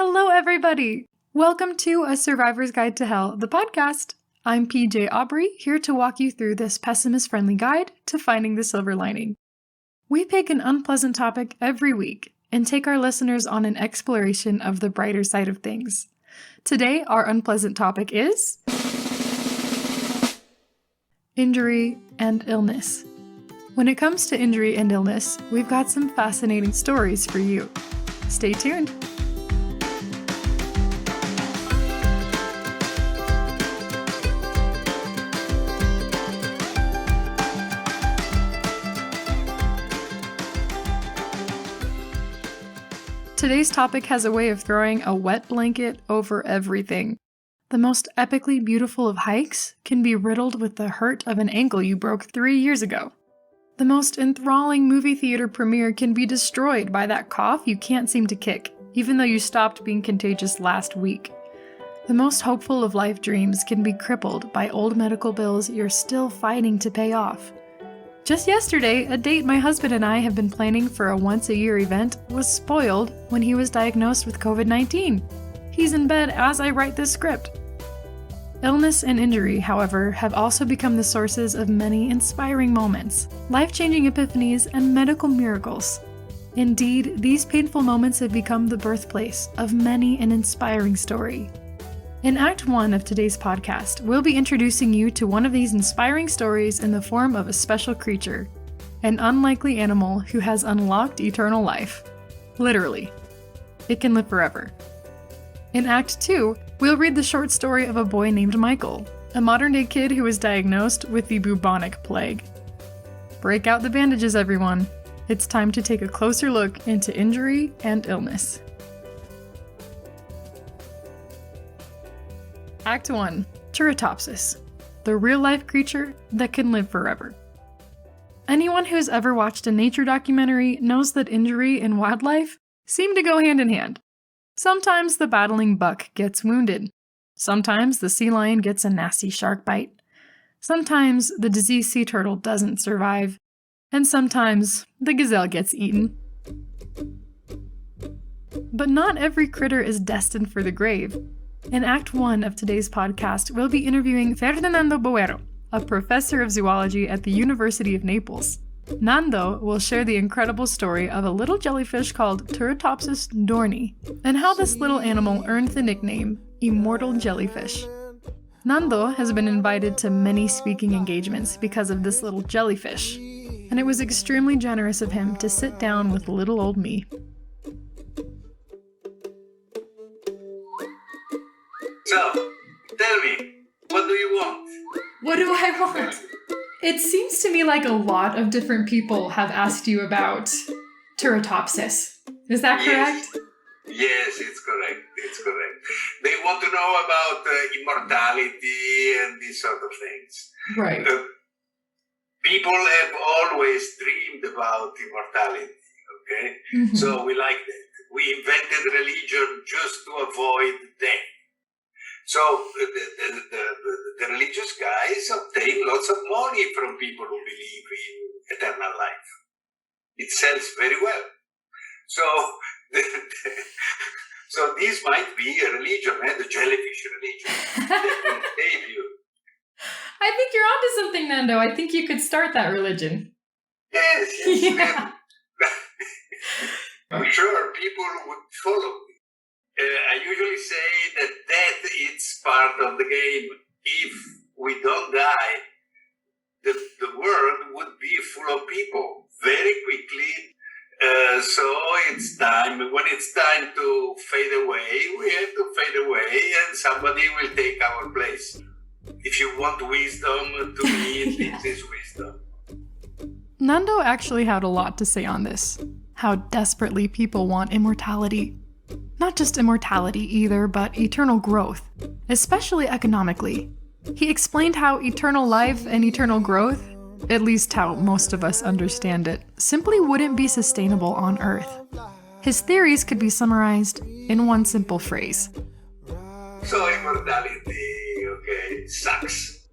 Hello, everybody! Welcome to A Survivor's Guide to Hell, the podcast. I'm PJ Aubrey, here to walk you through this pessimist-friendly guide to finding the silver lining. We pick an unpleasant topic every week and take our listeners on an exploration of the brighter side of things. Today, our unpleasant topic is injury and illness. When it comes to injury and illness, we've got some fascinating stories for you. Stay tuned. Today's topic has a way of throwing a wet blanket over everything. The most epically beautiful of hikes can be riddled with the hurt of an ankle you broke 3 years ago. The most enthralling movie theater premiere can be destroyed by that cough you can't seem to kick, even though you stopped being contagious last week. The most hopeful of life dreams can be crippled by old medical bills you're still fighting to pay off. Just yesterday, a date my husband and I have been planning for a once-a-year event was spoiled when he was diagnosed with COVID-19. He's in bed as I write this script. Illness and injury, however, have also become the sources of many inspiring moments, life-changing epiphanies, and medical miracles. Indeed, these painful moments have become the birthplace of many an inspiring story. In Act 1 of today's podcast, we'll be introducing you to one of these inspiring stories in the form of a special creature, an unlikely animal who has unlocked eternal life. Literally. It can live forever. In Act 2, we'll read the short story of a boy named Michael, a modern-day kid who was diagnosed with the Bubonic plague. Break out the bandages, everyone. It's time to take a closer look into injury and illness. Act 1. Teratopsis, the real-life creature that can live forever. Anyone who's ever watched a nature documentary knows that injury and wildlife seem to go hand in hand. Sometimes the battling buck gets wounded. Sometimes the sea lion gets a nasty shark bite. Sometimes the diseased sea turtle doesn't survive. And sometimes the gazelle gets eaten. But not every critter is destined for the grave. In Act 1 of today's podcast, we'll be interviewing Fernando Boero, a professor of zoology at the University of Naples. Nando will share the incredible story of a little jellyfish called Teratopsis dorni, and how this little animal earned the nickname Immortal Jellyfish. Nando has been invited to many speaking engagements because of this little jellyfish, and it was extremely generous of him to sit down with little old me. So, tell me, what do you want? What do I want? It seems to me like a lot of different people have asked you about Teratopsis. Is that correct? Yes, it's correct. It's correct. They want to know about immortality and these sort of things. Right. People have always dreamed about immortality, okay? Mm-hmm. So we like that. We invented religion just to avoid death. So the religious guys obtain lots of money from people who believe in eternal life. It sells very well. So, so this might be a religion, the jellyfish religion, that will save you. I think you're onto something, Nando. I think you could start that religion. Yes. Yeah. I'm sure people would follow me. I usually say that death is part of the game. If we don't die, the world would be full of people very quickly. So it's time. When it's time to fade away, we have to fade away, and somebody will take our place. If you want wisdom, to me, this is wisdom. Nando actually had a lot to say on this. How desperately people want immortality. Not just immortality either, but eternal growth, especially economically. He explained how eternal life and eternal growth, at least how most of us understand it, simply wouldn't be sustainable on Earth. His theories could be summarized in one simple phrase. So immortality, okay, sucks.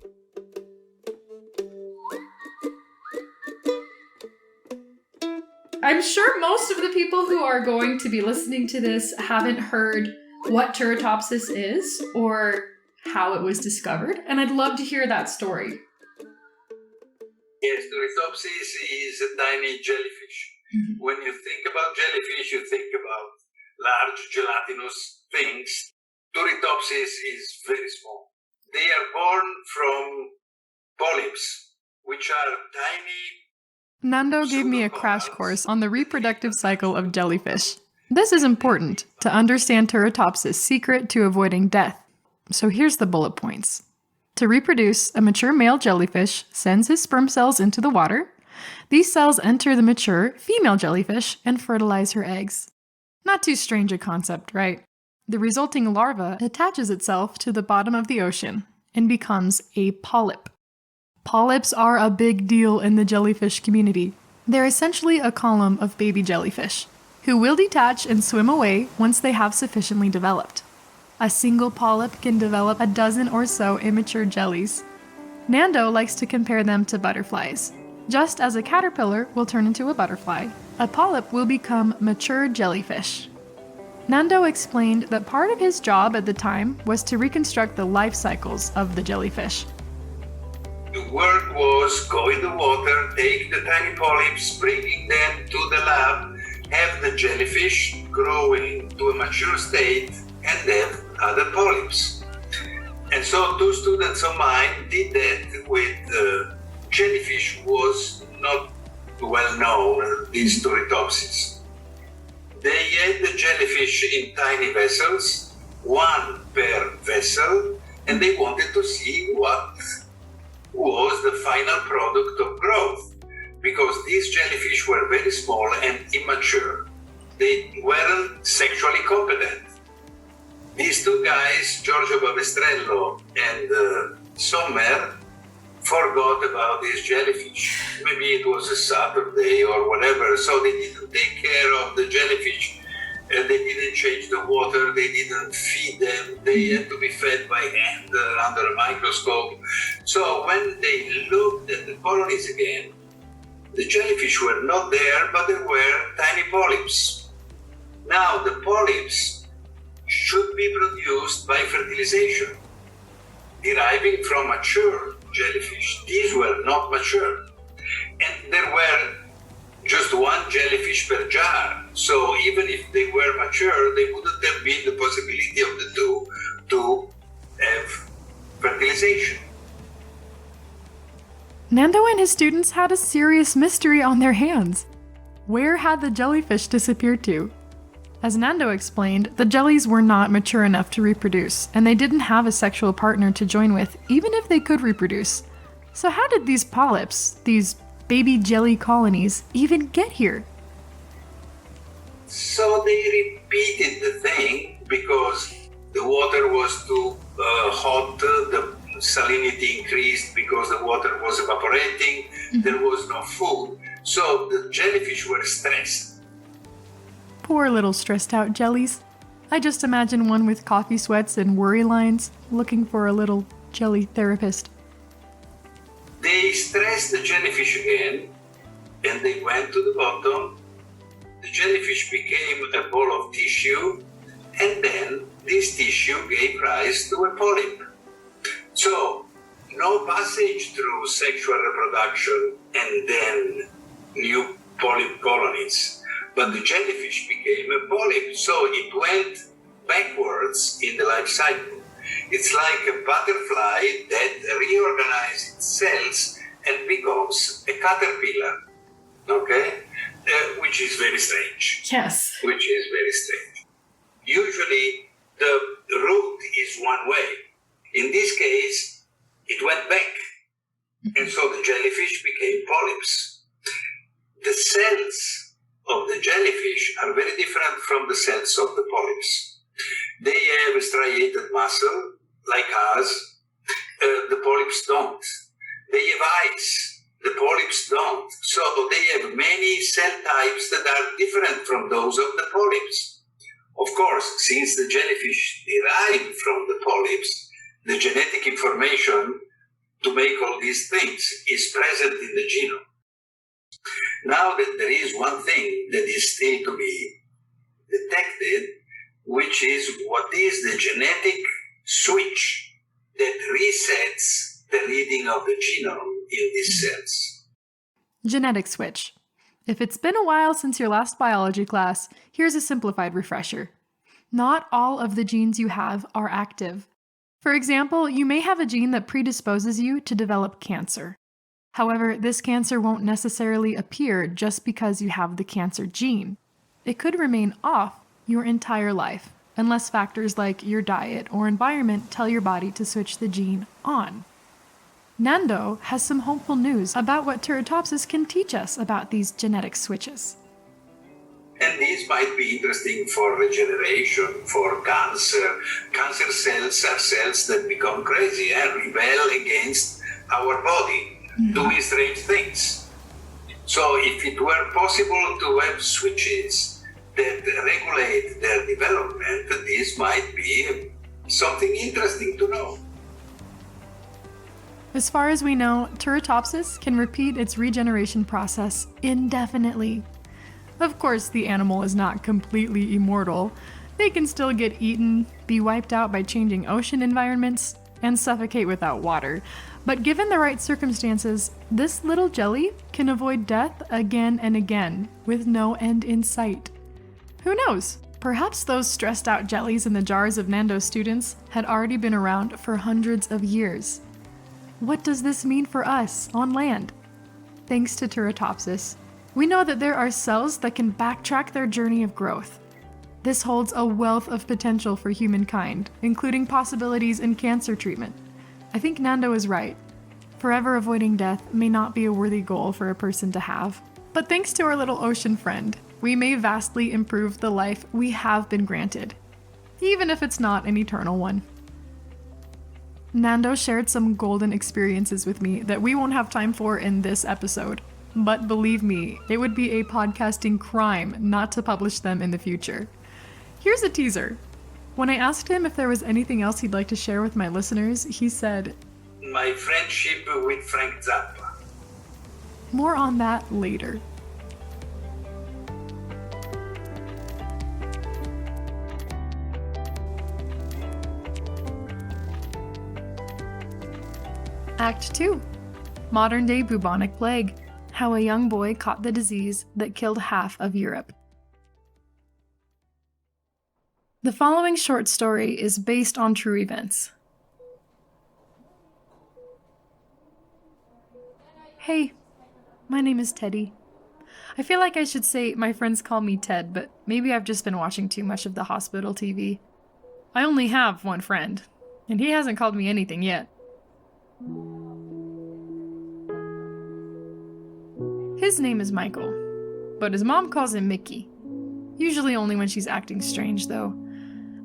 I'm sure most of the people who are going to be listening to this haven't heard what Teratopsis is or how it was discovered, and I'd love to hear that story. Yes, Teratopsis is a tiny jellyfish. Mm-hmm. When you think about jellyfish, you think about large gelatinous things. Teratopsis is very small. They are born from polyps, which are tiny. Nando gave me a crash course on the reproductive cycle of jellyfish. This is important to understand Teratopsis' secret to avoiding death. So here's the bullet points. To reproduce, a mature male jellyfish sends his sperm cells into the water. These cells enter the mature female jellyfish and fertilize her eggs. Not too strange a concept, right? The resulting larva attaches itself to the bottom of the ocean and becomes a polyp. Polyps are a big deal in the jellyfish community. They're essentially a column of baby jellyfish, who will detach and swim away once they have sufficiently developed. A single polyp can develop a dozen or so immature jellies. Nando likes to compare them to butterflies. Just as a caterpillar will turn into a butterfly, a polyp will become mature jellyfish. Nando explained that part of his job at the time was to reconstruct the life cycles of the jellyfish. The work was go in the water, take the tiny polyps, bringing them to the lab, have the jellyfish growing to a mature state, and have other polyps. And so 2 students of mine did that with jellyfish was not well known, these Teratopsis. They had the jellyfish in tiny vessels, 1 per vessel, and they wanted to see what was the final product of growth, because these jellyfish were very small and immature. They weren't sexually competent. These 2 guys, Giorgio Babestrello and Sommer, forgot about these jellyfish. Maybe it was a Saturday or whatever, so they didn't take care of the jellyfish. They didn't change the water, they didn't feed them, they had to be fed by hand under a microscope. So when they looked at the colonies again, the jellyfish were not there, but there were tiny polyps. Now the polyps should be produced by fertilization, deriving from mature jellyfish. These were not mature. And there were just 1 jellyfish per jar. So even if they were mature, they wouldn't have been the possibility of the 2 to have fertilization. Nando and his students had a serious mystery on their hands. Where had the jellyfish disappeared to? As Nando explained, the jellies were not mature enough to reproduce, and they didn't have a sexual partner to join with, even if they could reproduce. So how did these polyps, these baby jelly colonies, even get here? So they repeated the thing because the water was too hot, the salinity increased because the water was evaporating, there was no food. So the jellyfish were stressed. Poor little stressed out jellies. I just imagine one with coffee sweats and worry lines, looking for a little jelly therapist. They stressed the jellyfish again, and they went to the bottom. The jellyfish became a ball of tissue, and then this tissue gave rise to a polyp. So, no passage through sexual reproduction and then new polyp colonies. But the jellyfish became a polyp, so it went backwards in the life cycle. It's like a butterfly that reorganizes its cells and becomes a caterpillar, okay? Which is very strange. Yes. Which is very strange. Usually, the route is one way. In this case, it went back, and so the jellyfish became polyps. The cells of the jellyfish are very different from the cells of the polyps. They have a striated muscle, like us. The polyps don't. They have eyes. The polyps don't. So they have many cell types that are different from those of the polyps. Of course, since the jellyfish derived from the polyps, the genetic information to make all these things is present in the genome. Now that there is one thing that is still to be detected, which is what is the genetic switch that resets the reading of the genome in these cells. Genetic switch. If it's been a while since your last biology class, here's a simplified refresher. Not all of the genes you have are active. For example, you may have a gene that predisposes you to develop cancer. However, this cancer won't necessarily appear just because you have the cancer gene. It could remain off your entire life, unless factors like your diet or environment tell your body to switch the gene on. Nando has some hopeful news about what Teratopsis can teach us about these genetic switches. And these might be interesting for regeneration, for cancer. Cancer cells are cells that become crazy and rebel against our body, doing strange things. So if it were possible to have switches that regulate their development, this might be something interesting to know. As far as we know, Teratopsis can repeat its regeneration process indefinitely. Of course, the animal is not completely immortal. They can still get eaten, be wiped out by changing ocean environments, and suffocate without water. But given the right circumstances, this little jelly can avoid death again and again, with no end in sight. Who knows? Perhaps those stressed out jellies in the jars of Nando's students had already been around for hundreds of years. What does this mean for us on land? Thanks to Teratopsis, we know that there are cells that can backtrack their journey of growth. This holds a wealth of potential for humankind, including possibilities in cancer treatment. I think Nando is right. Forever avoiding death may not be a worthy goal for a person to have. But thanks to our little ocean friend, we may vastly improve the life we have been granted, even if it's not an eternal one. Nando shared some golden experiences with me that we won't have time for in this episode. But believe me, it would be a podcasting crime not to publish them in the future. Here's a teaser. When I asked him if there was anything else he'd like to share with my listeners, he said, "My friendship with Frank Zappa." More on that later. Act 2. Modern-day bubonic plague. How a young boy caught the disease that killed half of Europe. The following short story is based on true events. Hey, my name is Teddy. I feel like I should say my friends call me Ted, but maybe I've just been watching too much of the hospital TV. I only have one friend, and he hasn't called me anything yet. His name is Michael, but his mom calls him Mickey. Usually only when she's acting strange, though.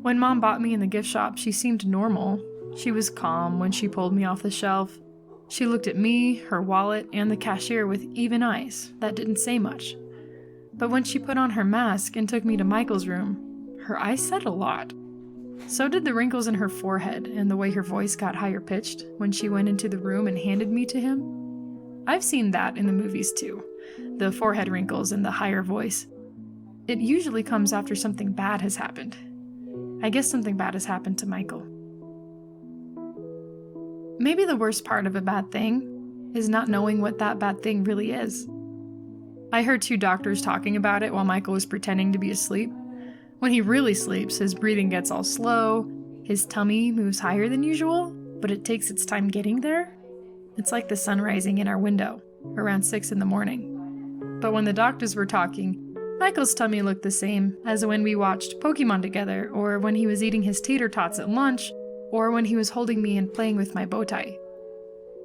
When Mom bought me in the gift shop, she seemed normal. She was calm when she pulled me off the shelf. She looked at me, her wallet, and the cashier with even eyes that didn't say much. But when she put on her mask and took me to Michael's room, her eyes said a lot. So did the wrinkles in her forehead and the way her voice got higher pitched when she went into the room and handed me to him. I've seen that in the movies too, the forehead wrinkles and the higher voice. It usually comes after something bad has happened. I guess something bad has happened to Michael. Maybe the worst part of a bad thing is not knowing what that bad thing really is. I heard 2 doctors talking about it while Michael was pretending to be asleep. When he really sleeps, his breathing gets all slow, his tummy moves higher than usual, but it takes its time getting there. It's like the sun rising in our window, around 6 in the morning. But when the doctors were talking, Michael's tummy looked the same as when we watched Pokemon together, or when he was eating his tater tots at lunch, or when he was holding me and playing with my bow tie.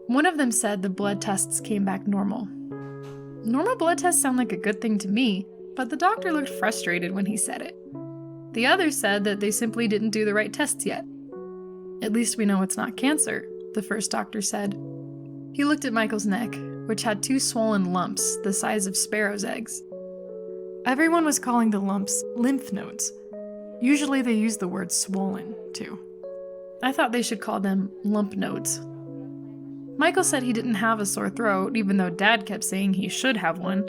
One of them said the blood tests came back normal. Normal blood tests sound like a good thing to me, but the doctor looked frustrated when he said it. The other said that they simply didn't do the right tests yet. At least we know it's not cancer, the first doctor said. He looked at Michael's neck, which had 2 swollen lumps the size of sparrow's eggs. Everyone was calling the lumps lymph nodes. Usually they use the word swollen, too. I thought they should call them lump nodes. Michael said he didn't have a sore throat, even though Dad kept saying he should have one.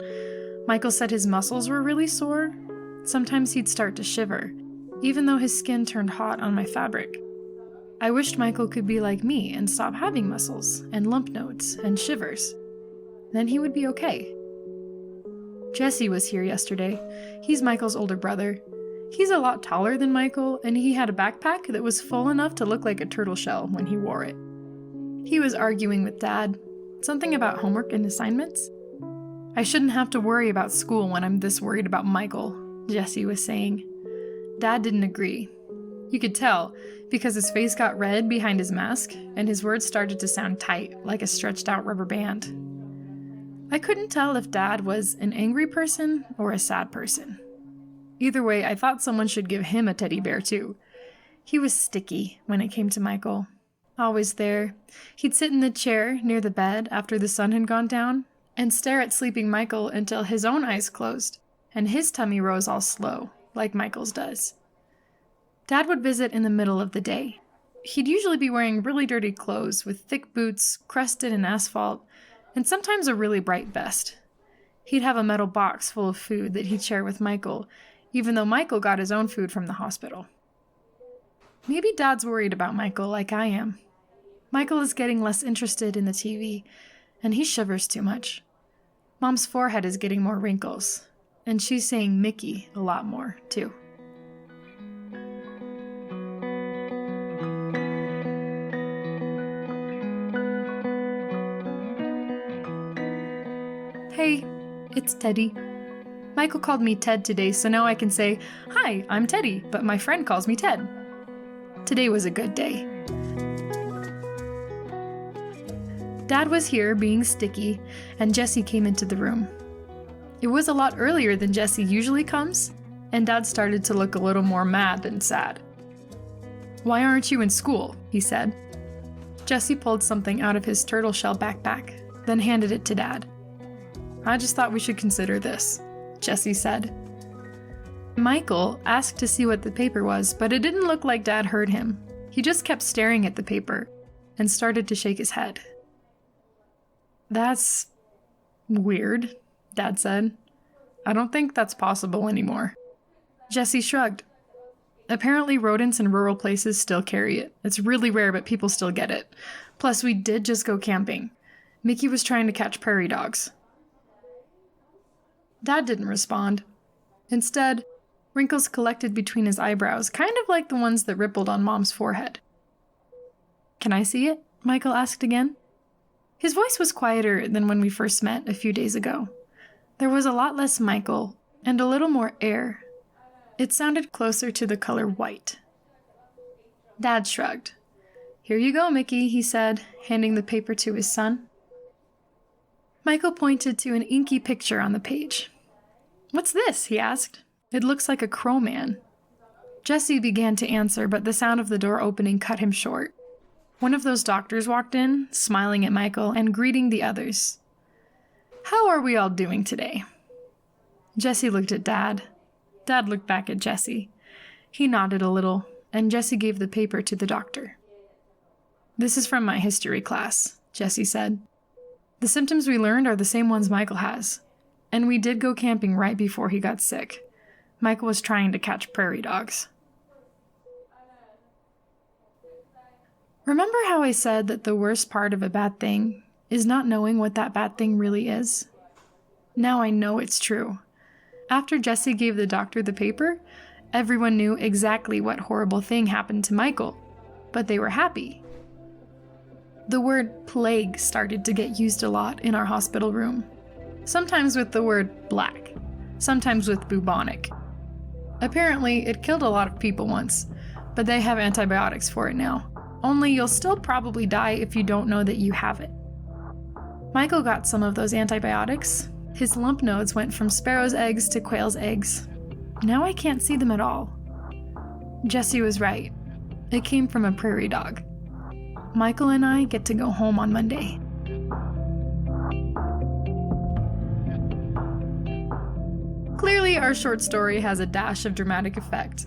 Michael said his muscles were really sore. Sometimes he'd start to shiver, even though his skin turned hot on my fabric. I wished Michael could be like me and stop having muscles and lump nodes and shivers. Then he would be okay. Jesse was here yesterday. He's Michael's older brother. He's a lot taller than Michael, and he had a backpack that was full enough to look like a turtle shell when he wore it. He was arguing with Dad, something about homework and assignments. I shouldn't have to worry about school when I'm this worried about Michael, Jesse was saying. Dad didn't agree. You could tell, because his face got red behind his mask, and his words started to sound tight, like a stretched out rubber band. I couldn't tell if Dad was an angry person or a sad person. Either way, I thought someone should give him a teddy bear too. He was sticky when it came to Michael. Always there. He'd sit in the chair near the bed after the sun had gone down and stare at sleeping Michael until his own eyes closed and his tummy rose all slow, like Michael's does. Dad would visit in the middle of the day. He'd usually be wearing really dirty clothes with thick boots crusted in asphalt and sometimes a really bright vest. He'd have a metal box full of food that he'd share with Michael, even though Michael got his own food from the hospital. Maybe Dad's worried about Michael like I am. Michael is getting less interested in the TV, and he shivers too much. Mom's forehead is getting more wrinkles, and she's saying Mickey a lot more, too. Hey, it's Teddy. Michael called me Ted today, so now I can say, "Hi, I'm Teddy, but my friend calls me Ted." Today was a good day. Dad was here being sticky, and Jesse came into the room. It was a lot earlier than Jesse usually comes, and Dad started to look a little more mad than sad. "Why aren't you in school?" he said. Jesse pulled something out of his turtle shell backpack, then handed it to Dad. "I just thought we should consider this," Jesse said. Michael asked to see what the paper was, but it didn't look like Dad heard him. He just kept staring at the paper and started to shake his head. "That's weird," Dad said. "I don't think that's possible anymore." Jesse shrugged. "Apparently rodents in rural places still carry it. It's really rare, but people still get it. Plus, we did just go camping. Mickey was trying to catch prairie dogs." Dad didn't respond. Instead, wrinkles collected between his eyebrows, kind of like the ones that rippled on Mom's forehead. "Can I see it?" Michael asked again. His voice was quieter than when we first met a few days ago. There was a lot less Michael and a little more air. It sounded closer to the color white. Dad shrugged. "Here you go, Mickey," he said, handing the paper to his son. Michael pointed to an inky picture on the page. "What's this?" he asked. "It looks like a crow man." Jesse began to answer, but the sound of the door opening cut him short. One of those doctors walked in, smiling at Michael and greeting the others. "How are we all doing today?" Jesse looked at Dad. Dad looked back at Jesse. He nodded a little, and Jesse gave the paper to the doctor. "This is from my history class," Jesse said. "The symptoms we learned are the same ones Michael has. And we did go camping right before he got sick. Michael was trying to catch prairie dogs." Remember how I said that the worst part of a bad thing is not knowing what that bad thing really is? Now I know it's true. After Jesse gave the doctor the paper, everyone knew exactly what horrible thing happened to Michael, but they were happy. The word plague started to get used a lot in our hospital room. Sometimes with the word black, sometimes with bubonic. Apparently, it killed a lot of people once, but they have antibiotics for it now. Only you'll still probably die if you don't know that you have it. Michael got some of those antibiotics. His lymph nodes went from sparrow's eggs to quail's eggs. Now I can't see them at all. Jesse was right. It came from a prairie dog. Michael and I get to go home on Monday. Clearly, our short story has a dash of dramatic effect,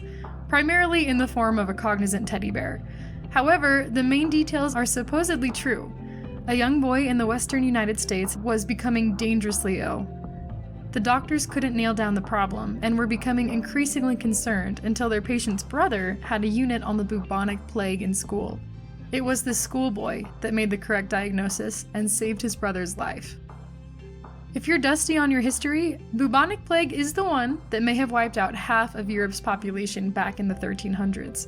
primarily in the form of a cognizant teddy bear. However, the main details are supposedly true. A young boy in the western United States was becoming dangerously ill. The doctors couldn't nail down the problem and were becoming increasingly concerned until their patient's brother had a unit on the bubonic plague in school. It was the schoolboy that made the correct diagnosis and saved his brother's life. If you're dusty on your history, bubonic plague is the one that may have wiped out half of Europe's population back in the 1300s.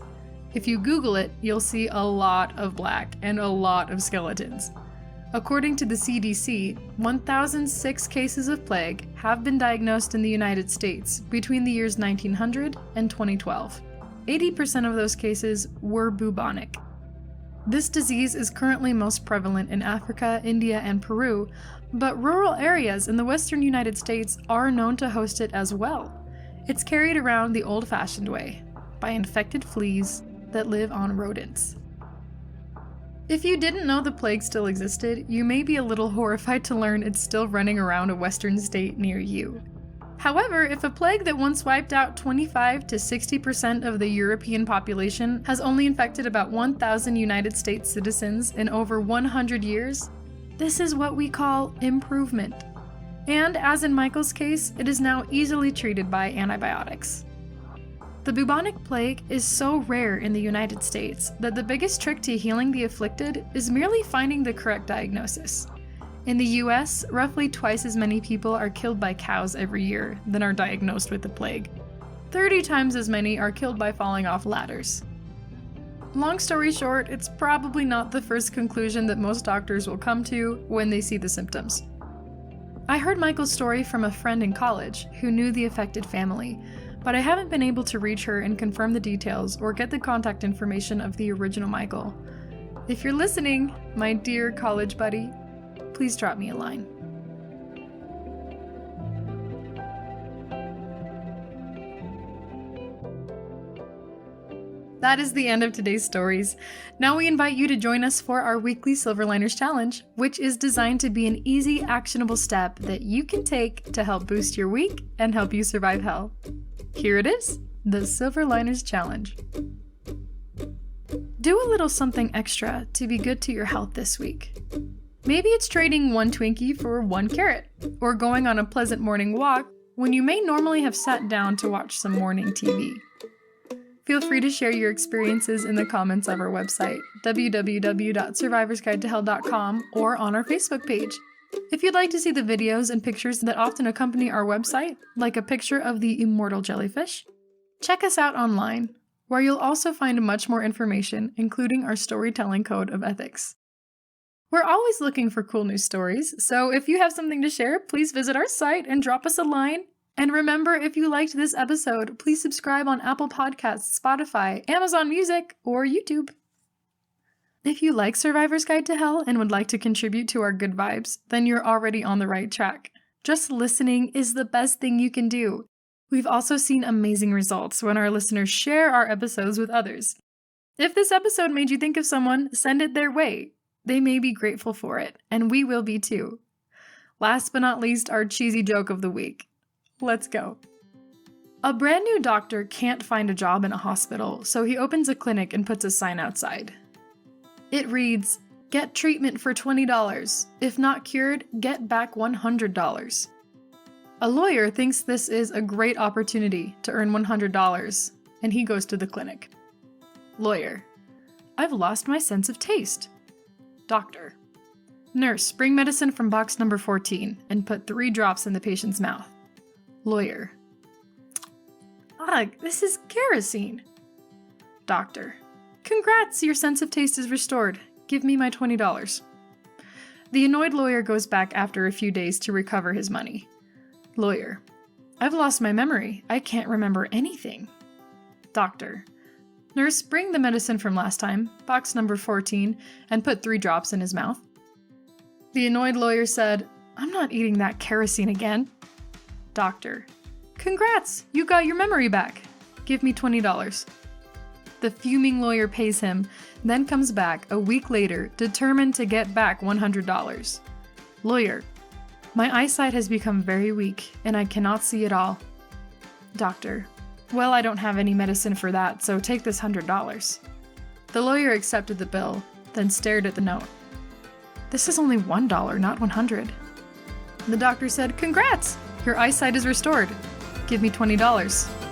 If you Google it, you'll see a lot of black and a lot of skeletons. According to the CDC, 1,006 cases of plague have been diagnosed in the United States between the years 1900 and 2012. 80% of those cases were bubonic. This disease is currently most prevalent in Africa, India, and Peru, but rural areas in the western United States are known to host it as well. It's carried around the old-fashioned way, by infected fleas that live on rodents. If you didn't know the plague still existed, you may be a little horrified to learn it's still running around a western state near you. However, if a plague that once wiped out 25 to 60% of the European population has only infected about 1,000 United States citizens in over 100 years, this is what we call improvement. And as in Michael's case, it is now easily treated by antibiotics. The bubonic plague is so rare in the United States that the biggest trick to healing the afflicted is merely finding the correct diagnosis. In the US, roughly twice as many people are killed by cows every year than are diagnosed with the plague. 30 times as many are killed by falling off ladders. Long story short, it's probably not the first conclusion that most doctors will come to when they see the symptoms. I heard Michael's story from a friend in college who knew the affected family, but I haven't been able to reach her and confirm the details or get the contact information of the original Michael. If you're listening, my dear college buddy, please drop me a line. That is the end of today's stories. Now we invite you to join us for our weekly Silver Liners Challenge, which is designed to be an easy, actionable step that you can take to help boost your week and help you survive hell. Here it is, the Silver Liners Challenge. Do a little something extra to be good to your health this week. Maybe it's trading one Twinkie for one carrot, or going on a pleasant morning walk when you may normally have sat down to watch some morning TV. Feel free to share your experiences in the comments of our website, www.survivorsguidetohell.com, or on our Facebook page. If you'd like to see the videos and pictures that often accompany our website, like a picture of the immortal jellyfish, check us out online, where you'll also find much more information, including our storytelling code of ethics. We're always looking for cool news stories, so if you have something to share, please visit our site and drop us a line. And remember, if you liked this episode, please subscribe on Apple Podcasts, Spotify, Amazon Music, or YouTube. If you like Survivor's Guide to Hell and would like to contribute to our good vibes, then you're already on the right track. Just listening is the best thing you can do. We've also seen amazing results when our listeners share our episodes with others. If this episode made you think of someone, send it their way. They may be grateful for it, and we will be too. Last but not least, our cheesy joke of the week. Let's go. A brand new doctor can't find a job in a hospital, so he opens a clinic and puts a sign outside. It reads, "Get treatment for $20. If not cured, get back $100. A lawyer thinks this is a great opportunity to earn $100, and he goes to the clinic. Lawyer, I've lost my sense of taste. Doctor, nurse, bring medicine from box number 14 and put 3 drops in the patient's mouth. Lawyer, ugh, this is kerosene. Doctor, congrats, your sense of taste is restored. Give me my $20. The annoyed lawyer goes back after a few days to recover his money. Lawyer, I've lost my memory. I can't remember anything. Doctor, nurse, bring the medicine from last time, box number 14, and put 3 drops in his mouth. The annoyed lawyer said, I'm not eating that kerosene again. Doctor, congrats, you got your memory back. Give me $20. The fuming lawyer pays him, then comes back a week later, determined to get back $100. Lawyer, my eyesight has become very weak, and I cannot see at all. Doctor, well, I don't have any medicine for that, so take this $100. The lawyer accepted the bill, then stared at the note. This is only $1, not 100. The doctor said, "Congrats! Your eyesight is restored. Give me $20.